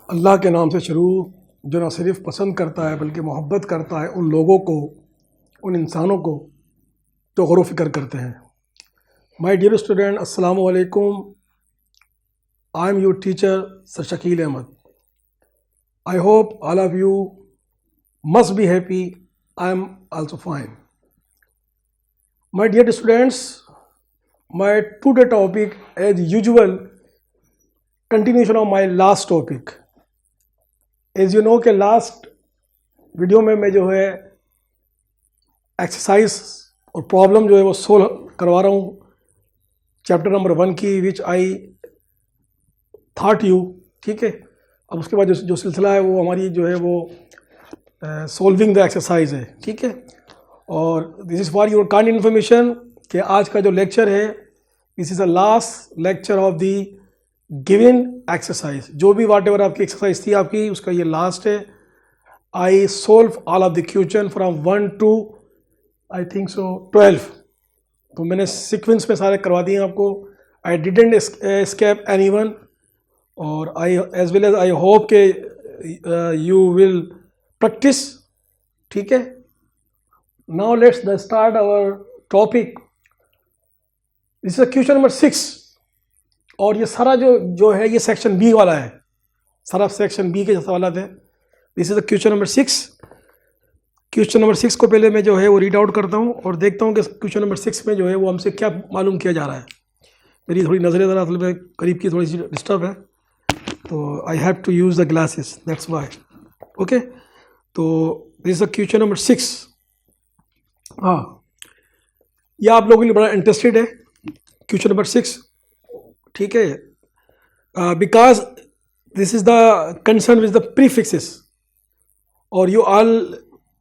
अल्लाह के नाम से शुरू, जो न सिर्फ पसंद करता है बल्कि मोहब्बत करता है उन लोगों को, उन इंसानों को जो गौर व फिक्र करते हैं। माय डियर स्टूडेंट, अस्सलाम वालेकुम। I am your teacher sir Shakeel Ahmed. I hope all of you must be happy. I am also fine. My dear students, my today topic as usual continuation of my last topic. As you know कि last video में मैं जो है exercise और problem जो है वो solve करवा रहा हूँ चैप्टर नंबर 1 की, विच आई थॉट यू। ठीक है, अब उसके बाद जो सिलसिला है वो हमारी जो है वो सोल्विंग द एक्सरसाइज है। ठीक है, और this is for your kind information कि आज का जो लेक्चर है this is the last lecture of the given exercise. जो भी वाट एवर आपकी एक्सरसाइज थी आपकी, उसका ये लास्ट है। आई solve all of the question from 1 to I think so 12। तो मैंने सीक्वेंस में सारे करवा दिए आपको। आई डिडेंट एस्केप एनीवन, और I as well as I hope के यू विल प्रैक्टिस। ठीक है, now let's start our topic. This is question number 6, और ये सारा जो है ये सेक्शन बी वाला है, सारा सेक्शन बी के सवाल है। This is question number 6। Question number 6 को पहले मैं जो है वो रीड आउट करता हूँ और देखता हूँ कि क्वेश्चन नंबर 6 में जो है वो हमसे क्या मालूम किया जा रहा है। मेरी थोड़ी नज़रें ज़रा असल में करीब की थोड़ी सी डिस्टर्ब है, तो I have to use the glasses, that's why. Okay, तो दिस इज क्वेश्चन नंबर 6। हाँ, यह आप लोगों के लिए बड़ा इंटरेस्टेड है क्वेश्चन नंबर 6। ठीक है, because this is the concern with the prefixes, और you all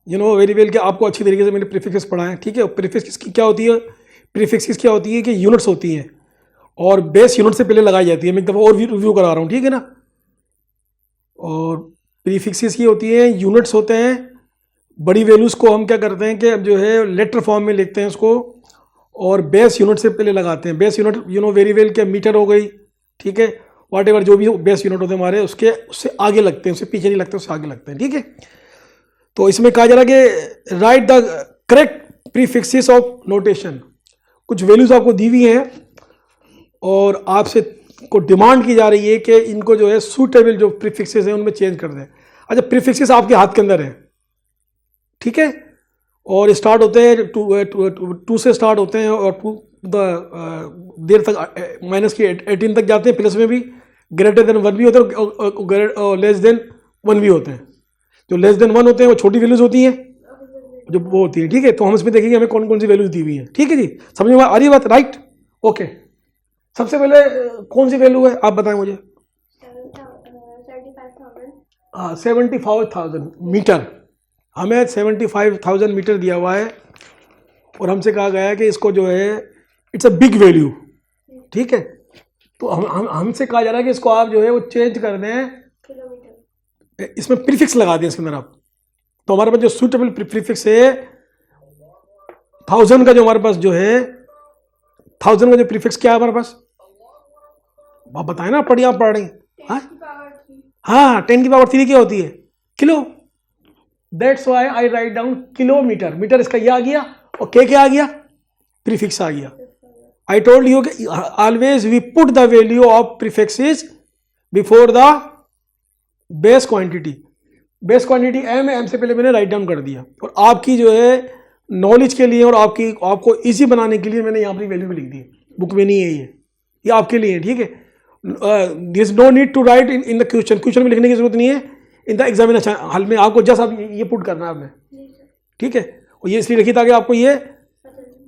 you know very well कि आपको अच्छी तरीके से मैंने प्रीफिक्सेस पढ़ा है। ठीक है, प्रीफिक्सेस की क्या होती है, प्रीफिक्सेस क्या होती है कि यूनिट्स होती हैं और बेस यूनिट से पहले लगाई जाती है। मैं एक दफ़ा और रिव्यू करा रहा हूँ, ठीक है ना। और प्रीफिक्सेस ये होती है, यूनिट्स होते हैं। बड़ी वैल्यूज़ को हम क्या करते हैं कि अब जो है लेटर फॉर्म में लिखते हैं उसको, और बेस यूनिट से पहले लगाते हैं। Base unit you know very well के मीटर हो गई, ठीक है, वाट एवर जो भी बेस यूनिट होते हैं हमारे, उससे आगे लगते हैं, उससे पीछे नहीं लगते, उससे आगे लगते हैं। ठीक है, तो इसमें कहा जा रहा है कि right the correct prefixes of notation. कुछ वैल्यूज़ आपको दी हुई हैं और आपसे को डिमांड की जा रही है कि इनको जो है सूटेबल जो प्रीफिक्सेस हैं उनमें चेंज कर दें। अच्छा, प्रीफिक्सेस आपके हाथ के अंदर है, ठीक है, और स्टार्ट होते हैं टू से स्टार्ट होते हैं और टू देर तक माइनस की 18 तक जाते हैं। प्लस में भी ग्रेटर देन 1 भी होते हैं और लेस देन 1 भी होते हैं। जो लेस देन 1 होते हैं वो छोटी वैल्यूज होती हैं, जो वो होती है। ठीक है, तो हम इसमें देखेंगे हमें कौन कौन सी वैल्यूज दी हुई है। ठीक है जी, समझ में आ रही है बात? Right, okay. सबसे पहले कौन सी वैल्यू है आप बताएं मुझे। 75,000 मीटर। हमें 75,000 मीटर दिया हुआ है और हमसे कहा गया है कि इसको जो है इट्स अ बिग वैल्यू। ठीक है, तो हमसे कहा जा रहा है कि इसको आप जो है वो चेंज कर दें, इसमें प्रीफिक्स लगा दें इसके अंदर आप। तो हमारे पास जो सूटेबल प्रीफिक्स है 1000 का, जो हमारे पास जो है 1000 का जो प्रीफिक्स क्या है हमारे पास, आप बताएं ना, पढ़िए, आप पढ़ रही हैं। हाँ, 10 की पावर 3 क्या होती है? Kilo. That's why I write down kilometre. Metre इसका ये आ गया, और के क्या आ गया? प्रीफिक्स आ गया। आई टोल्ड यू कि always we put the value of prefixes before the base quantity. Base quantity M है, एम से पहले मैंने राइट डाउन कर दिया। और आपकी जो है नॉलेज के लिए और आपको इजी बनाने के लिए मैंने यहाँ पर वैल्यू भी लिख दी, बुक में नहीं है ये आपके लिए है। ठीक है, this no need to write in the question में लिखने की जरूरत नहीं है। इन द एग्जामिनेशन हल में आपको जस्ट आप ये पुट करना है आपने। ठीक है, और ये इसलिए लिखी ताकि आपको ये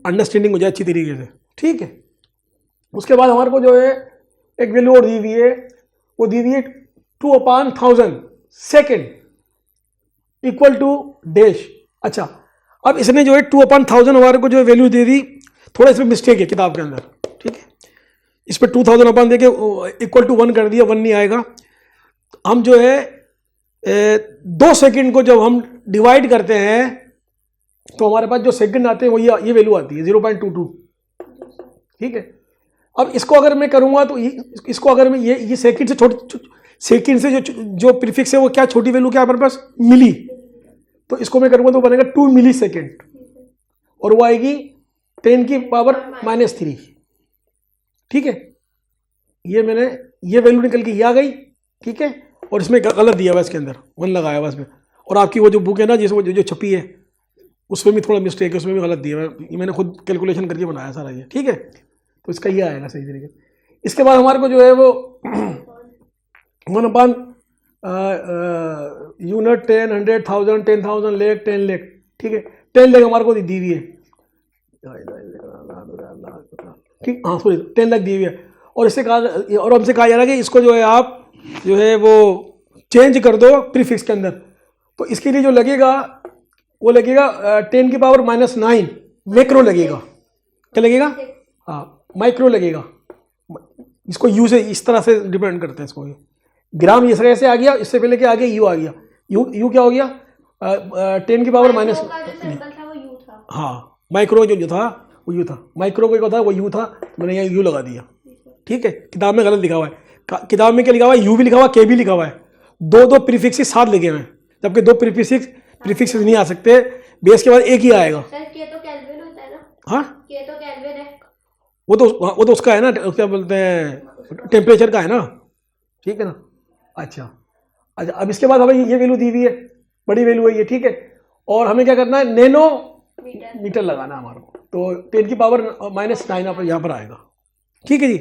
अंडरस्टैंडिंग हो जाए अच्छी तरीके से। ठीक है, उसके बाद हमारे को जो है एक वैल्यू और दी हुई है, वो दी हुई है 2/1000 सेकेंड इक्वल टू डैश। अच्छा, अब इसने जो है 2/1000 हमारे को जो वैल्यू दे दी, थोड़ा इसमें मिस्टेक है किताब के अंदर। ठीक है, इस पर 2000 अपन देके इक्वल टू 1 कर दिया, 1 नहीं आएगा। हम जो है 2 सेकंड को जब हम डिवाइड करते हैं तो हमारे पास जो सेकंड आते हैं वो ये वैल्यू आती है 0.22। ठीक है, अब इसको अगर मैं करूंगा तो इसको अगर मैं ये सेकंड से सेकेंड से जो प्रीफिक्स है वो क्या छोटी वैल्यू क्या हमारे पास मिली, तो इसको मैं करूँगा तो बनेगा 2 मिली सेकेंड, और वो आएगी 10 की पावर -3। ठीक है, ये मैंने ये वैल्यू निकल के ये आ गई। ठीक है, और इसमें गलत दिया हुआ इसके अंदर 1 लगाया हुआ इसमें, और आपकी वो जो बुक है ना जिस वो जो छपी है उसमें भी थोड़ा मिस्टेक है, उसमें भी गलत दिया हुआ है, ये मैंने खुद कैलकुलेशन करके बनाया सारा ये। ठीक है, तो इसका ये आएगा सही तरीके। इसके बाद हमारे को जो है वो 1/, यूनिट, 10, 100, 1000, 10,000, लाख, 10 लाख। ठीक है, 10 लाख हमारे को दी हुई है। ठीक, हाँ सॉरी 10 लाख दी हुई है, और इससे कहा, और हमसे कहा जा रहा है कि इसको जो है आप जो है वो चेंज कर दो प्रीफिक्स के अंदर। तो इसके लिए जो लगेगा वो लगेगा 10 की पावर -9 मैक्रो लगेगा। क्या लगेगा? हाँ माइक्रो लगेगा। इसको यू से इस तरह से डिपेंड करते हैं इसको। ग्राम इस तरह से आ गया, इससे पहले क्या आ गया? यू आ गया। यू क्या हो गया? 10 की पावर माइनस, हाँ माइक्रो जो था वो यू था, माइक्रो को था वो यू था, मैंने यहाँ यू लगा दिया। ठीक है, किताब में गलत लिखा हुआ है। किताब में क्या लिखा हुआ है? यू भी लिखा हुआ है, के भी लिखा हुआ है। दो प्रीफिक्सेस साथ लिखे हुए हैं, जबकि 2 प्रीफिक्सेस नहीं आ सकते, बेस के बाद एक ही आएगा। सर के तो केल्विन होता है ना? हाँ के तो केल्विन है, वो तो उसका है ना, क्या बोलते हैं, टेम्परेचर का है ना। ठीक है ना। अच्छा, अब इसके बाद हमें ये वैल्यू दी हुई है, बड़ी वैल्यू है ये। ठीक है, और हमें क्या करना है? नैनो मीटर लगाना है हमारे को। तो 10 की पावर -9 यहाँ पर आएगा। ठीक है जी।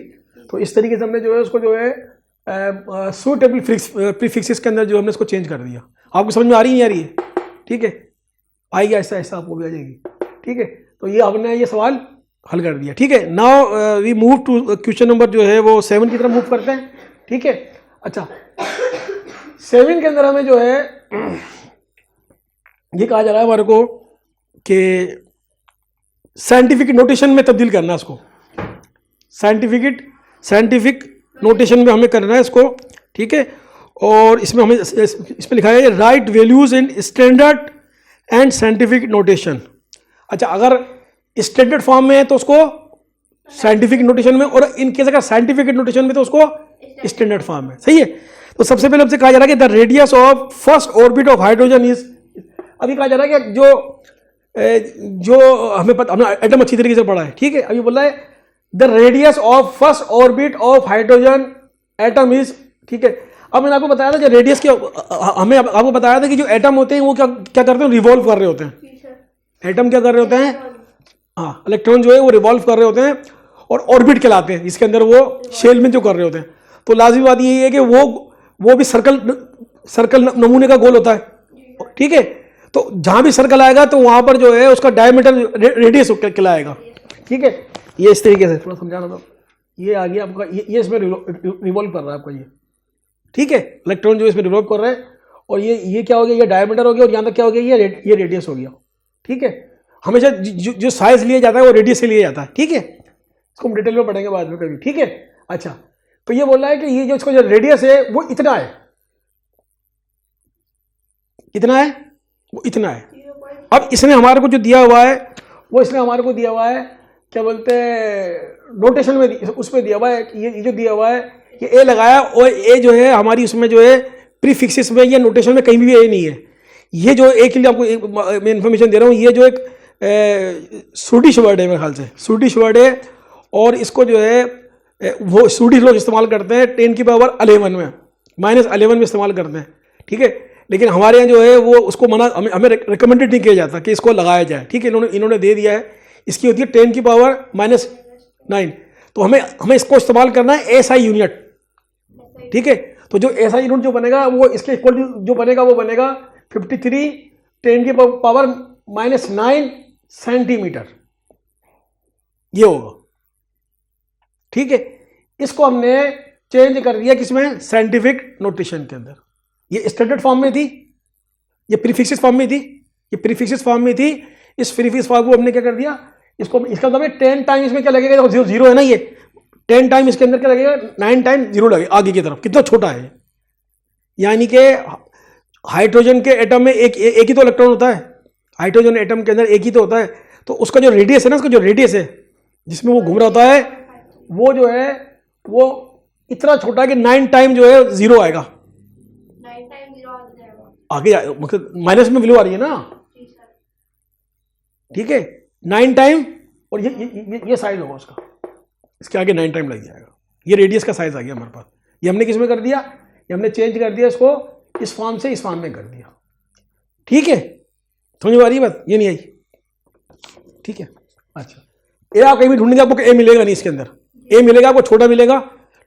तो इस तरीके से हमने जो है उसको जो है सूटेबल प्रीफिक्सेस के अंदर जो हमने इसको चेंज कर दिया। आपको समझ में आ रही नहीं आ रही है? ठीक है, आएगी ऐसा ऐसा आपको भी आ जाएगी। ठीक है, तो ये हमने ये सवाल हल कर दिया। ठीक है, now we move to question number जो है वो 7 की तरफ मूव करते हैं। ठीक है, अच्छा 7 के अंदर हमें जो है ये कहा जा रहा है हमारे को कि साइंटिफिक नोटेशन में तब्दील करना है इसको। साइंटिफिक नोटेशन में हमें करना है इसको। ठीक है, और इसमें हमें इसमें लिखा है right values in standard and scientific notation. अच्छा, अगर स्टैंडर्ड फॉर्म में है तो उसको साइंटिफिक नोटेशन में, और इन केस अगर साइंटिफिक नोटेशन में तो उसको स्टैंडर्ड फॉर्म में। सही है। तो सबसे पहले हमसे कहा जा रहा है कि the radius of first orbit of hydrogen is, अभी कहा जा रहा है कि जो हमने एटम अच्छी तरीके से पढ़ा है। ठीक है, अभी बोल रहा है the radius of first orbit of hydrogen atom is. ठीक है, अब मैंने आपको बताया था जो रेडियस के, हमें आपको बताया था कि जो एटम होते हैं वो क्या करते हैं? रिवॉल्व कर रहे होते हैं। एटम क्या कर रहे होते हैं? हाँ, इलेक्ट्रॉन जो है वो रिवॉल्व कर रहे होते हैं और ऑर्बिट कहलाते हैं, इसके अंदर वो शेल में जो कर रहे होते हैं। तो लाजमी बात ये है कि वो भी सर्कल नमूने का गोल होता है। ठीक है, तो जहां भी सर्कल आएगा तो वहां पर जो है उसका डायमीटर रेडियस कहलाएगा। ठीक है, ये इस तरीके से थोड़ा समझाना था। ये आ गया आपका, ये इसमें रिवॉल्व कर रहा है आपका ये। ठीक है, इलेक्ट्रॉन जो इसमें रिवॉल्व कर रहा है, और ये क्या हो गया? ये डायमीटर हो गया, और यहाँ तक क्या हो गया? ये रेडियस हो गया। ठीक है, हमेशा जो साइज लिया जाता है वो रेडियस से लिया जाता है। ठीक है, इसको हम डिटेल में पढ़ेंगे बाद में कभी। ठीक है, अच्छा तो ये बोल रहा है कि ये जो इसको जो रेडियस है वो इतना है, कितना है? वो इतना है। अब इसने हमारे को जो दिया हुआ है वो इसने हमारे को दिया हुआ है, क्या बोलते हैं, नोटेशन में उसमें दिया हुआ है कि ये जो दिया हुआ है ये ए लगाया, और ए जो है हमारी उसमें जो है प्रीफिक्सेस में या नोटेशन में कहीं भी ए नहीं है। ये जो ए के लिए आपको मैं इन्फॉर्मेशन दे रहा हूँ, ये जो एक स्वीडिश वर्ड है, मेरे ख्याल से स्वीडिश वर्ड है, और इसको जो है वो स्वीडिश लोग इस्तेमाल करते हैं 10 की पावर 11 में, -11 में इस्तेमाल करते हैं। ठीक है, लेकिन हमारे यहाँ जो है वो उसको मना, हमें रिकमेंडेड नहीं किया जाता कि इसको लगाया जाए। ठीक है, इन्होंने दे दिया है, इसकी होती है 10 की पावर -9। तो हमें इसको इस्तेमाल करना है SI यूनिट। ठीक है, तो जो SI यूनिट जो बनेगा वो इसके इक्वल जो बनेगा वो बनेगा 53 10 की पावर -9 सेंटीमीटर, ये होगा। ठीक है, इसको हमने चेंज कर दिया किसमें? साइंटिफिक नोटेशन के अंदर। ये स्टैंडर्ड फॉर्म में थी, ये प्रीफिक्सेस फॉर्म में थी, ये प्रीफिक्सेस फॉर्म में थी। इस प्रीफिक्स फॉर्म को हमने क्या कर दिया? इसको, इसका मतलब 10 टाइम इसमें क्या लगेगा? देखो 0 है ना, ये 10 टाइम इसके अंदर क्या लगेगा? 9 टाइम 0 लगेगा आगे की तरफ। कितना छोटा है, यानी कि हाइड्रोजन के एटम में एक ही तो इलेक्ट्रॉन होता है, हाइड्रोजन एटम के अंदर एक ही तो होता है। तो उसका जो रेडियस है ना, उसका जो रेडियस है जिसमें वो घूम रहा होता है, वो जो है वो इतना छोटा कि 9 टाइम जो है 0 आएगा, 9 टाइम 0 आ जाएगा। आगे मतलब माइनस में वैल्यू आ रही है ना, जी सर। ठीक है 9 टाइम, और ये साइज होगा उसका, इसके आगे 9 टाइम लग जाएगा। ये रेडियस का साइज आ गया हमारे पास। ये हमने किस में कर दिया, ये हमने चेंज कर दिया इसको, इस फॉर्म से इस फॉर्म में कर दिया। ठीक है, समझ में आ रही है बात, ये नहीं आई, ठीक है। अच्छा, ए आप कहीं भी ढूंढेंगे आपको ए मिलेगा नहीं, इसके अंदर ए मिलेगा आपको छोटा मिलेगा,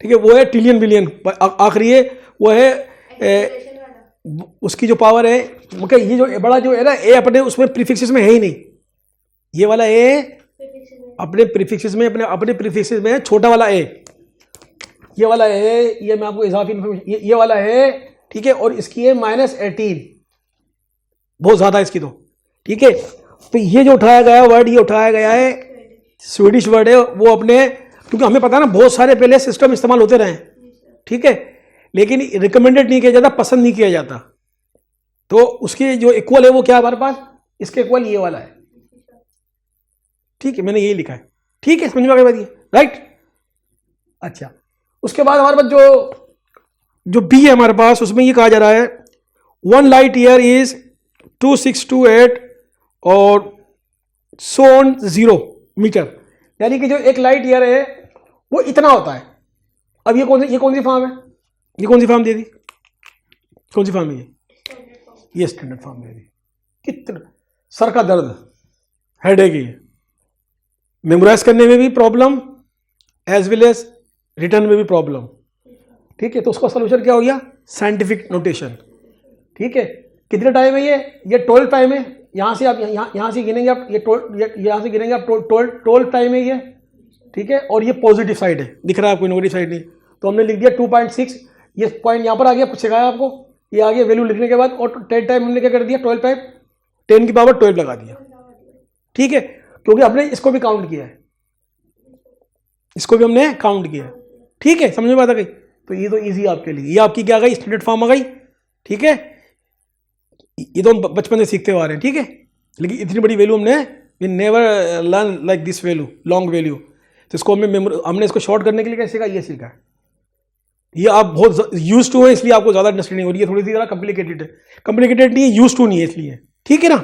ठीक है, वो है ट्रिलियन बिलियन, आखिरी है वो है एक्सेलरेशन वाला। उसकी जो पावर है, मतलब ये जो बड़ा जो है ना ए अपने उसमें प्रीफिक्सेस में है ही नहीं, ये वाला ए अपने प्रीफिक्सेस में अपने प्रीफिक्सेस में है, छोटा वाला ए, ये वाला है, ये मैं आपको इजाफी इन्फॉर्मेशन, ये वाला है, ठीक है, और इसकी है -18, बहुत ज्यादा इसकी तो, ठीक है। तो ये जो उठाया गया वर्ड, ये उठाया गया है स्वीडिश वर्ड है, वो अपने, क्योंकि हमें पता है ना बहुत सारे पहले सिस्टम इस्तेमाल होते रहे, ठीक है, लेकिन रिकमेंडेड नहीं किया जाता, पसंद नहीं किया जाता, तो उसके जो इक्वल है वो क्या है हमारे पास, इसके इक्वल ये वाला है, ठीक है, मैंने यही लिखा है, ठीक है, समझ में आ गई, राइट। अच्छा, उसके बाद हमारे पास जो बी है हमारे पास, उसमें ये कहा जा रहा है 1 लाइट ईयर इज 2628 और सो ऑन 0 मीटर, यानी कि जो एक लाइट ईयर है वो इतना होता है। अब ये कौन सी फॉर्म है, ये कौन सी फॉर्म दे दी, कौन सी फॉर्म है ये स्टैंडर्ड फॉर्म दे दी। कितना सर का दर्द, हेडेक, ये मेमोराइज करने में भी problem as well as return में भी प्रॉब्लम, ठीक है। तो उसका सोल्यूशन क्या हो गया, साइंटिफिक नोटेशन, ठीक है। कितने टाइम है ये 12 टाइम है, यहाँ से आप यहाँ से गिनेंगे आप, ये यहाँ से गिनेंगे आप 12 टाइम है ये, ठीक है, और ये पॉजिटिव साइड है, दिख रहा है आपको, नेगेटिव साइड नहीं, तो हमने लिख दिया 2.6, ये पॉइंट यहाँ पर आ गया, कुछ सिखाया आपको, ये आ गया वैल्यू लिखने के बाद, और 10 टाइम हमने क्या कर दिया, 12 टाइम 10 की पावर 12 लगा दिया, ठीक है, क्योंकि हमने इसको भी काउंट किया है, इसको भी हमने काउंट किया है, ठीक है, समझ में आता गई। तो ये तो इजी आपके लिए, ये आपकी क्या आ गई, स्टैंडर्ड फॉर्म आ गई, ठीक है। ये तो हम बचपन से सीखते हुए आ रहे हैं, ठीक है, लेकिन इतनी बड़ी वैल्यू हमने we never learn like this value, long value, तो इसको हमने इसको शॉर्ट करने के लिए क्या सीखा, ये सीखा है, ये आप बहुत यूज टू है, इसलिए आपको ज़्यादा अंडरस्टैंडिंग हो रही है, थोड़ी सी ज़्यादा कॉम्प्लिकेटेड है, कॉम्प्लिकेटेड नहीं है, यूज टू नहीं है इसलिए, ठीक है ना।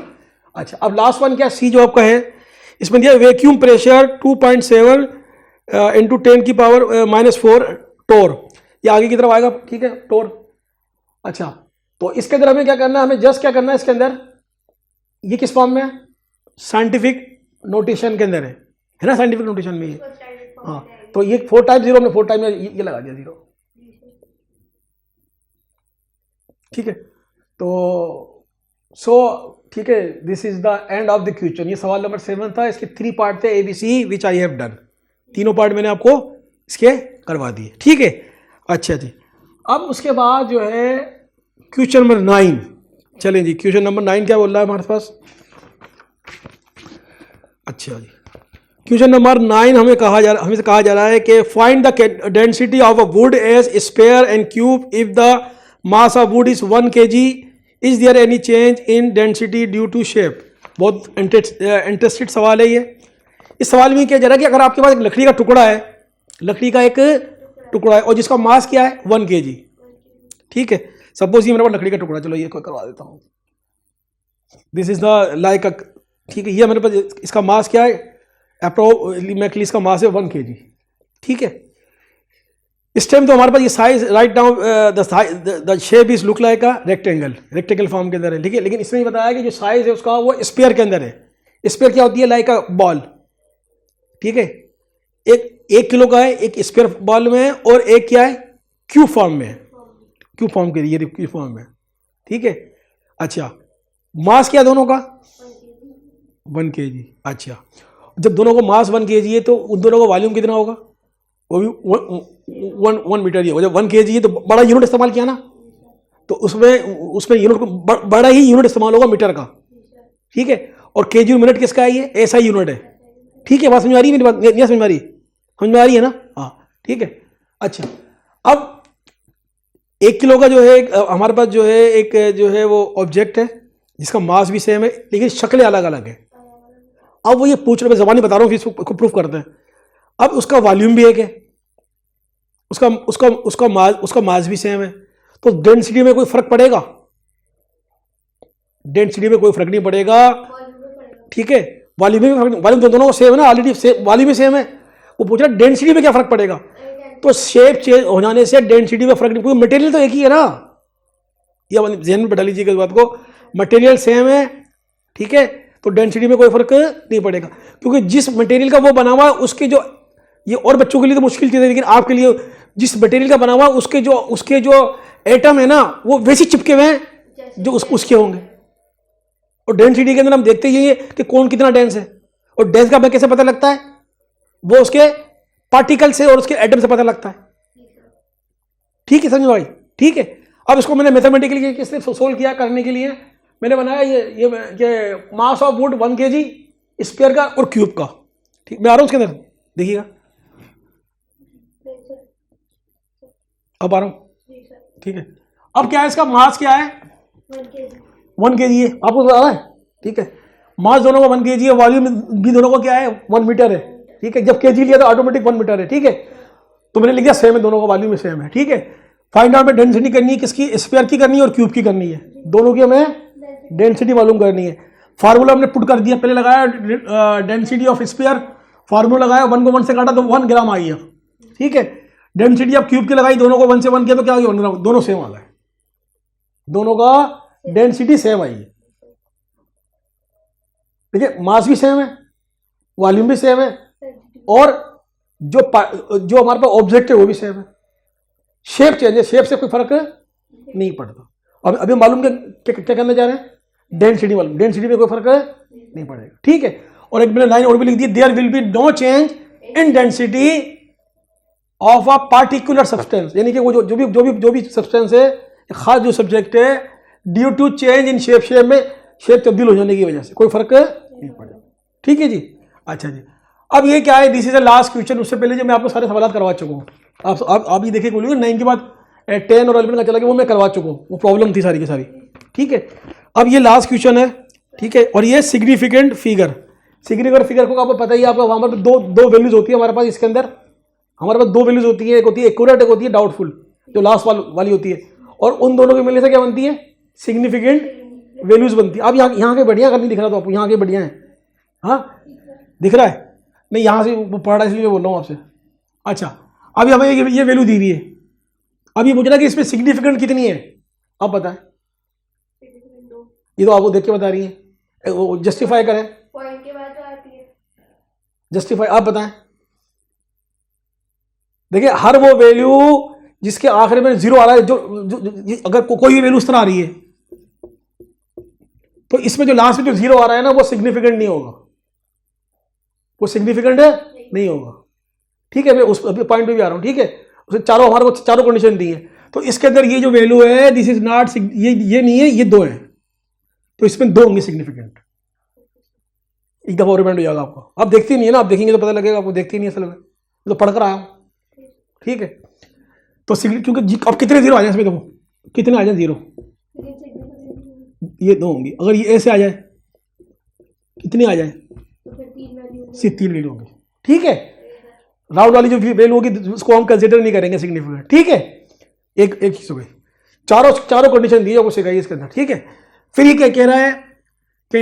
अच्छा, अब लास्ट वन क्या, सी जो आपका है, इसमें दिया वैक्यूम प्रेशर 2.7 इंटू 10 की पावर -4 टोर, ये आगे की तरफ आएगा, ठीक है, टोर। अच्छा, तो इसके अंदर हमें क्या करना है, हमें जस्ट क्या करना है इसके अंदर, ये किस फॉर्म में है, साइंटिफिक नोटेशन के अंदर है ना, साइंटिफिक नोटेशन में ये, हाँ, तो ये 4 टाइम 0, हमने 4 टाइम ये लगा दिया 0, ठीक है। तो ठीक है, this is the end of the question, ये सवाल नंबर 7 था, इसके 3 पार्ट थे ABC which I have done, तीनों पार्ट मैंने आपको इसके करवा दिए, ठीक है। अच्छा जी, अब उसके बाद जो है क्वेश्चन नंबर 9, चलें जी, क्वेश्चन नंबर 9 क्या बोल रहा है हमारे पास। अच्छा जी, क्वेश्चन नंबर 9 हमें कहा जा रहा है कि find the density of a wood as square and cube if the mass of wood is 1 kg, is there any change in density due to shape. बहुत इंटरेस्टेड सवाल है ये। इस सवाल में क्या जा रहा है कि अगर आपके पास एक लकड़ी का टुकड़ा है, लकड़ी का एक टुकड़ा है और जिसका मास क्या है 1 kg, ठीक है, सपोज ये मेरे पास लकड़ी का टुकड़ा, चलो ये करवा देता हूँ, दिस इज द लाइक अ, ठीक है, ये मेरे पास इसका मास क्या है, अप्रोक्सीमेटली इसका मास है 1 kg, ठीक है। इस टाइम तो हमारे पास ये size right now the shape is look like a rectangle form के अंदर है, ठीक है, लेकिन इसमें बताया कि जो साइज है उसका वो स्पेयर के अंदर है। स्पेयर क्या होती है, लाइक अ बॉल, ठीक है, एक किलो का है, एक स्पेयर बॉल में है, और एक क्या है क्यूब फॉर्म में है, क्यूब फॉर्म के लिए क्यूब फॉर्म में, ठीक है। अच्छा, मास क्या दोनों का 1 kg। अच्छा, जब दोनों को मास 1 kg है तो उन दोनों का वॉल्यूम कितना होगा, वो भी 1 मीटर ही होगा। जब 1 kg है तो बड़ा यूनिट इस्तेमाल किया ना, तो उसमें यूनिट बड़ा ही यूनिट इस्तेमाल होगा मीटर का, ठीक है। और kg मिनट किसका है, ये ऐसा यूनिट है, ठीक है। बात समझ आ रही है मेरी बात, नहीं समझ में आ रही है ना, हाँ, ठीक है। अच्छा, अब 1 किलो का जो है हमारे पास जो है एक जो है वो ऑब्जेक्ट है जिसका मास भी सेम है लेकिन शक्लें अलग अलग है। अब वो ये पूछ रहे, मैं ज़बानी बता रहा हूँ, फिर इसको प्रूफ करते हैं। अब उसका वॉल्यूम भी एक है, उसका मास भी सेम है, तो डेंसिटी में कोई फर्क पड़ेगा? डेंसिटी में कोई फर्क नहीं पड़ेगा, वॉल्यूम में पड़ेगा। ठीक है। वॉल्यूम में फर्क, वॉल्यूम दोनों को सेम है ना, ऑलरेडी वॉल्यूम भी सेम है। वो पूछ रहा है डेंसिटी में क्या फर्क पड़ेगा, तो शेप चेंज हो जाने से डेंसिटी में फर्क नहीं, क्योंकि मटेरियल तो एक ही है ना। ये ध्यान में बैठा लीजिएगा इस बात को, मटेरियल सेम है, ठीक है, तो डेंसिटी में कोई फर्क नहीं पड़ेगा, क्योंकि जिस मटेरियल का वो बना हुआ उसके जो, ये और बच्चों के लिए तो मुश्किल चीज़ है, लेकिन आपके लिए जिस मटेरियल का बना हुआ उसके जो एटम है ना वो वैसे चिपके हुए हैं जो उसके होंगे। और डेंसिटी के अंदर हम देखते ही है कि कौन कितना डेंस है, और डेंस का हमें कैसे पता लगता है, वो उसके पार्टिकल से और उसके एटम से पता लगता है। ठीक है समझ भाई, ठीक है। अब इसको मैंने मैथमेटिकली किसने सोल्व किया करने के लिए, मैंने बनाया ये मास ऑफ वुड 1 kg स्क्वायर का और क्यूब का, ठीक। मैं आ रहा हूँ उसके अंदर, देखिएगा अब आ रहा हूँ, ठीक है। अब क्या है, इसका मास क्या है, 1 kg है, आपको पता है, ठीक है। मास दोनों का 1 kg है, वॉल्यूम भी दोनों का क्या है 1 मीटर है, ठीक है। जब kg लिया तो ऑटोमेटिक 1 मीटर है, ठीक है। तो मैंने लिख दिया सेम है, दोनों का वॉल्यूम में सेम है, ठीक है। फाइंड आउट में डेंसिटी करनी है, किसकी, स्क्वायर की करनी है और क्यूब की करनी है, दोनों की हमें डेंसिटी मालूम करनी है। फार्मूला हमने पुट कर दिया, पहले लगाया डेंसिटी ऑफ स्क्वायर, फार्मूला लगाया, 1 को 1 से काटा तो 1 ग्राम आ गया, ठीक है। डेंसिटी ऑफ क्यूब की लगाई, दोनों को 1 से 1 किया तो क्या हो गया 1 ग्राम, दोनों सेम आ गए, दोनों का डेंसिटी सेम आई है, ठीक है। मास भी सेम है, वॉल्यूम भी सेम है, और जो हमारे पास ऑब्जेक्ट है वो भी सेम है। शेप चेंज है, शेप से कोई फर्क नहीं पड़ता। अब अभी मालूम क्या करने जा रहे हैं, डेंसिटी मालूम, डेंसिटी में कोई फर्क नहीं पड़ेगा, ठीक है। और एक मैंने लाइन और भी लिख दी, there will be no change in density of a particular substance, यानी कि वो जो भी सब्सटेंस है, खास जो सब्जेक्ट है, due to change in shape, shape में शेप तब्दील हो जाने की वजह से कोई फर्क नहीं पड़ेगा, ठीक है जी। अच्छा जी, अब ये क्या है, this is the last question. उससे पहले जो मैं आपको सारे सवाल करवा चुका हूँ, आप ये देखिए, बोलिए 9 के बाद 10 और 11 का चला गया, वो मैं करवा चुका हूँ, वो प्रॉब्लम थी सारी की सारी, ठीक है। अब ये लास्ट क्वेश्चन है, ठीक है। और ये सिग्निफिकेंट फिगर, सिग्निफिकेंट फिगर को आपको पता ही है, आपको वहाँ पर दो वैल्यूज होती है हमारे पास, इसके अंदर हमारे पास 2 वैल्यूज होती है, एक होती है एक्यूरेट, एक होती है डाउटफुल, जो लास्ट वाली होती है, और उन दोनों के मिलने से क्या बनती है, सिग्निफिकेंट वैल्यूज बनती है। अब यहाँ के बढ़िया अगर नहीं दिख रहा तो आपको यहाँ के बढ़िया है, हाँ दिख रहा है, नहीं यहाँ से वो पढ़ रहा है इसलिए बोल रहा हूँ आपसे। अच्छा, अभी हमें ये वैल्यू दी हुई है, अब ये पूछ रहा कि इसमें सिग्निफिकेंट कितनी है, आप बताएं। ये तो आपको देख के बता रही है, वो जस्टिफाई करें, पॉइंट के बाद आती है, जस्टिफाई आप बताएं। देखिए हर वो वैल्यू जिसके आखिर में 0 आ रहा है, जो अगर कोई भी वैल्यू उस तरह आ रही है, तो इसमें जो लास्ट में जो 0 आ रहा है ना, वो सिग्निफिकेंट नहीं होगा, वो सिग्निफिकेंट नहीं होगा, ठीक है। मैं उस अभी पॉइंट पे भी आ रहा हूँ, ठीक है। उसे हमारे को चारों कंडीशन दी है, तो इसके अंदर ये जो वैल्यू है, दिस इज नॉट, ये नहीं है, ये 2 है, तो इसमें 2 होंगे सिग्निफिकेंट। एक दफा और रिमाइंड हो जाएगा आपको, आप देखती नहीं है ना, आप देखेंगे तो पता लगेगा, आपको देखती नहीं है असल में, तो पढ़कर आया हूँ, ठीक है। तो क्योंकि अब कितने 0 आ जाए इसमें, देखो कितने आ जाए 0, ये 2 होंगी। अगर ये ऐसे आ जाए, कितने आ जाए, सिर्फ 3 वैल्यू होंगी, ठीक है। राउंड वाली जो वैल्यू होगी उसको हम कंसिडर नहीं करेंगे सिग्निफिकेंट, ठीक है। एक चीज हो गई, चारों कंडीशन दी है वो सिखाई इसके अंदर, ठीक है। फिर ये क्या कह रहा है कि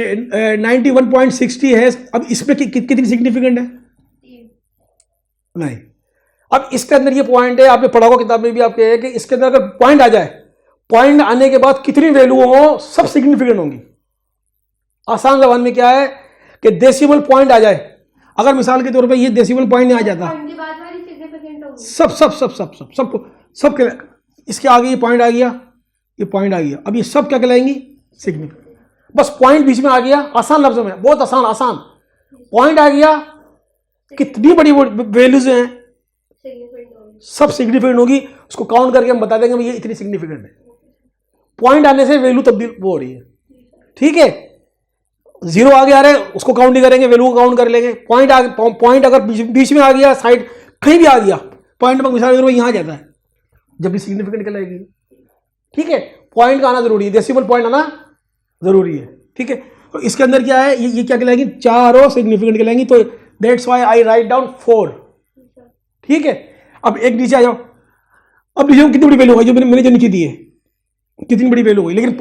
91.60 है, अब इसमें कितनी सिग्निफिकेंट है, नहीं। अब इसके अंदर ये पॉइंट है, आपने पढ़ा होगा किताब में भी, आपके है कि इसके अंदर अगर पॉइंट आ जाए, पॉइंट आने के बाद कितनी वैल्यू हो, सब सिग्निफिकेंट होंगी। आसान जबान में क्या है कि डेसिमल पॉइंट आ जाए, अगर मिसाल के तौर पे ये डेसिमल पॉइंट नहीं आ जाता, पॉइंट के बाद वाली सिग्निफिकेंट होगी, सब इसके आगे ये पॉइंट आ गया, ये पॉइंट आ गया, अब ये सब क्या कहलाएंगी, सिग्निफिकेंट। बस पॉइंट बीच में आ गया, आसान लफ्जों में, बहुत आसान, पॉइंट आ गया, कितनी बड़ी वैल्यूज हैं, सब सिग्निफिकेंट होगी, उसको काउंट करके हम बता देंगे ये इतनी सिग्निफिकेंट है। पॉइंट आने से वैल्यू तब्दील वो हो रही है, ठीक है। 0 आगे आ रहे हैं, उसको काउंट नहीं करेंगे, वैल्यू को काउंट कर लेंगे। पॉइंट अगर बीच में आ गया, साइड कहीं भी आ गया, पॉइंट पर मिसाल यहाँ जाता है, जब भी सिग्निफिकेंट कहलाएगी, ठीक है। पॉइंट का आना जरूरी है, डेसिमल पॉइंट आना जरूरी है, ठीक है। तो इसके अंदर क्या है, ये क्या कहलाएगी, चारों सिग्निफिकेंट कहलाएंगी, तो that's why I write down 4, ठीक है। अब एक नीचे आ जाओ, अब लीजिए कितनी बड़ी वैल्यू है जो मैंने जो नीचे दी है, कितनी बड़ी वैल्यू हुई, लेकिन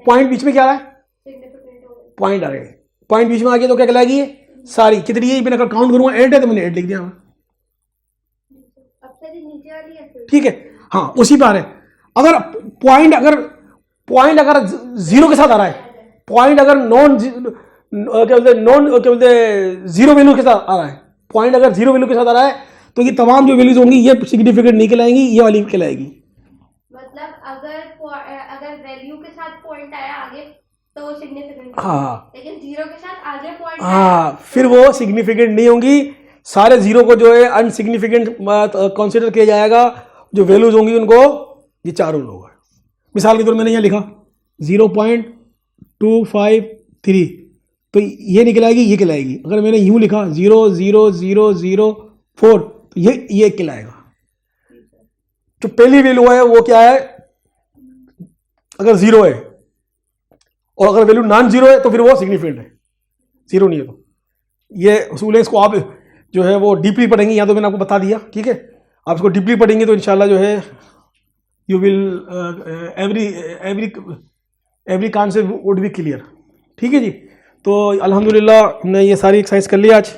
पॉइंट बीच में क्या आ रहा है, सिग्निफिकेंट हो गई। पॉइंट आ रहे हैं, पॉइंट बीच में आ गया तो क्या कहलाएगी ये सारी, कितनी है मैंने अगर काउंट करूंगा 8 है तो मैंने 8 लिख दिया। अब से नीचे वाली है फिर। ठीक है, हाँ उसी पर आ रहे हैं। अगर पॉइंट अगर जीरो के साथ आ रहा है, पॉइंट अगर क्या बोलते जीरो वैल्यू के साथ आ रहा है, पॉइंट अगर जीरो वैल्यू के साथ आ रहा है तो ये तमाम जो वैल्यूज होंगी ये सिग्निफिकेंट नहीं कहलाएंगी, ये वाली कहलाएगी। मतलब अगर वैल्यू के साथ पॉइंट आया आगे तो सिग्निफिकेंट, हाँ लेकिन जीरो के साथ आगे पॉइंट हाँ, फिर वो सिग्निफिकेंट नहीं होंगी, सारे जीरो को जो है अनसिग्निफिकेंट कंसीडर किया जाएगा, जो वैल्यूज होंगी उनको ये चारों लोग। मिसाल के तौर मैंने यहाँ लिखा 0.253 तो ये निकलाएगी, ये कहलाएगी। अगर मैंने यूं लिखा 0.00004 तो ये कहलाएगा। जो पहली वैल्यू है वो क्या है, अगर जीरो है, और अगर वैल्यू नॉन जीरो है तो फिर वो सिग्निफिकेंट है, जीरो नहीं है तो। ये उसूल है, इसको आप जो है वो डीपली पढ़ेंगे, यहाँ तो मैंने आपको बता दिया, ठीक है। आप इसको डीपली पढ़ेंगे तो इंशाल्लाह जो है you will every concept would be clear. ठीक है जी, तो अल्हम्दुलिल्लाह हमने ये सारी एक्सरसाइज कर लिया आज।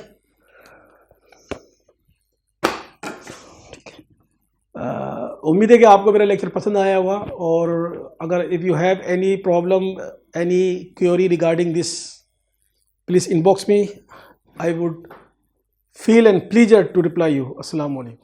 उम्मीद है कि आपको मेरा लेक्चर पसंद आया होगा, और अगर if you have any problem, any query regarding this, please inbox me, I would feel and pleasure to reply you. Assalamu alaikum.